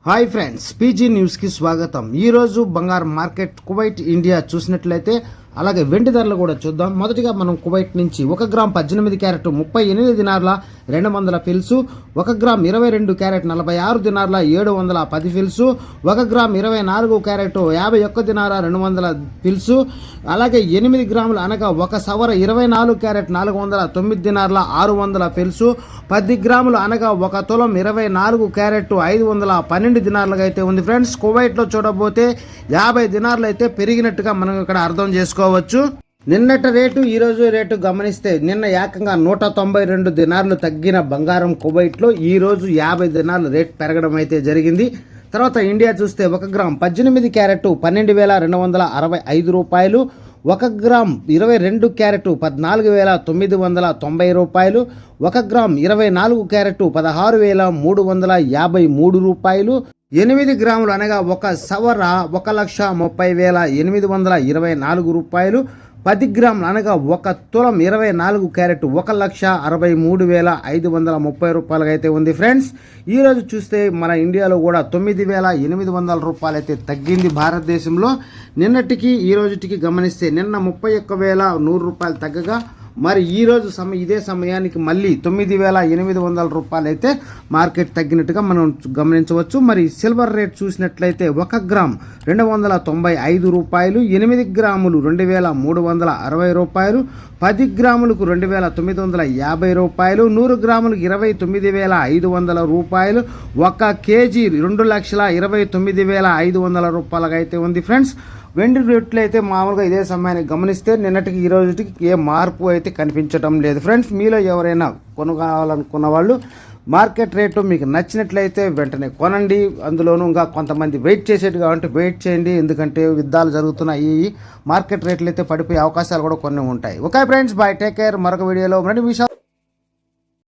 Hi friends, PG న్యూస్కి స్వాగతం. ఈరోజు బంగారం మార్కెట్ కువైట్ ఇండియా చూసినట్లయితే అలాగే వెండి ధరలు కూడా చూద్దాం. మొదటిగా మనం కువైట్ నుంచి 1 gram 18 carrot 38 దినార్ల 200 fils, 1 gram 22 carrot 46 దినార్ల 710 fils, 1 gram 24 carrot 51 Dinara 200 fils, అలాగే 8 గ్రాములు అనగా 1 సవర 24 క్యారెట్ 409 దినార్ల 600 ఫిల్సు, 10 గ్రాములు అనగా 1 తులం 24 క్యారెట్ 512 దినార్లుగా అయితే ఉంది. ఫ్రెండ్స్, కువైట్లో చూడబోతే 50 దినార్లు అయితే పెరిగినట్టుగా మనం ఇక్కడ అర్థం చేసుకోవచ్చు. నిన్నటి రేటు ఈ రోజు రేటు గమనిస్తే నిన్న ఏకంగా 192 దినార్లు తగ్గిన బంగారం కువైట్లో ఈ రోజు 50 దినార్లు రేట్ పెరగడం అయితే జరిగింది. తర్వాత ఇండియా చూస్తే 1 గ్రామ్ 18 క్యారెట్ 12,265 రూపాయలు, 1 గ్రామ్ 22 క్యారెట్ 14,990 రూపాయలు, 1 గ్రామ్ 24 క్యారెట్ 16,353 రూపాయలు, 8 గ్రాములు అనగా 1 సవర 1,30,824 రూపాయలు, 10 గ్రాములు అనగా 1 తులం 24 క్యారెట్ 1,63,530 రూపాయలుగా అయితే ఉంది. ఫ్రెండ్స్, ఈరోజు చూస్తే మన ఇండియాలో కూడా 9,800 రూపాయలు అయితే తగ్గింది భారతదేశంలో. నిన్నటికి ఈ రోజుటికి గమనిస్తే నిన్న 31,100 రూపాయలు తగ్గగా మరి ఈరోజు ఇదే సమయానికి మళ్ళీ 9,800 రూపాయలు అయితే మార్కెట్ తగ్గినట్టుగా మనం గమనించవచ్చు. మరి సిల్వర్ రేట్ చూసినట్లయితే 1 గ్రామ్ 295 రూపాయలు, 8 గ్రాములు 2,360 రూపాయలు, 10 గ్రాములకు 2,950 రూపాయలు, 100 గ్రాములకు 29,500 రూపాయలు, 1 కేజీ 2,29,500 రూపాయలుగా అయితే ఉంది. ఫ్రెండ్స్, వెండి రేట్లు అయితే మామూలుగా ఇదే సమయానికి గమనిస్తే నిన్నటికి ఈ రోజుకి ఏ మార్పు అయితే కనిపించడం లేదు. ఫ్రెండ్స్, మీలో ఎవరైనా కొనుక్కోవాలనుకున్న వాళ్ళు మార్కెట్ రేటు మీకు నచ్చినట్లయితే వెంటనే కొనండి. అందులోనూ ఇంకా కొంతమంది వెయిట్ చేసేది కాబట్టి వెయిట్ చేయండి, ఎందుకంటే యుద్ధాలు జరుగుతున్నాయి. మార్కెట్ రేట్లు అయితే పడిపోయే అవకాశాలు కూడా కొన్ని ఉంటాయి. Okay friends, bye, take care. మరొక వీడియోలో మరిన్ని విషయాలు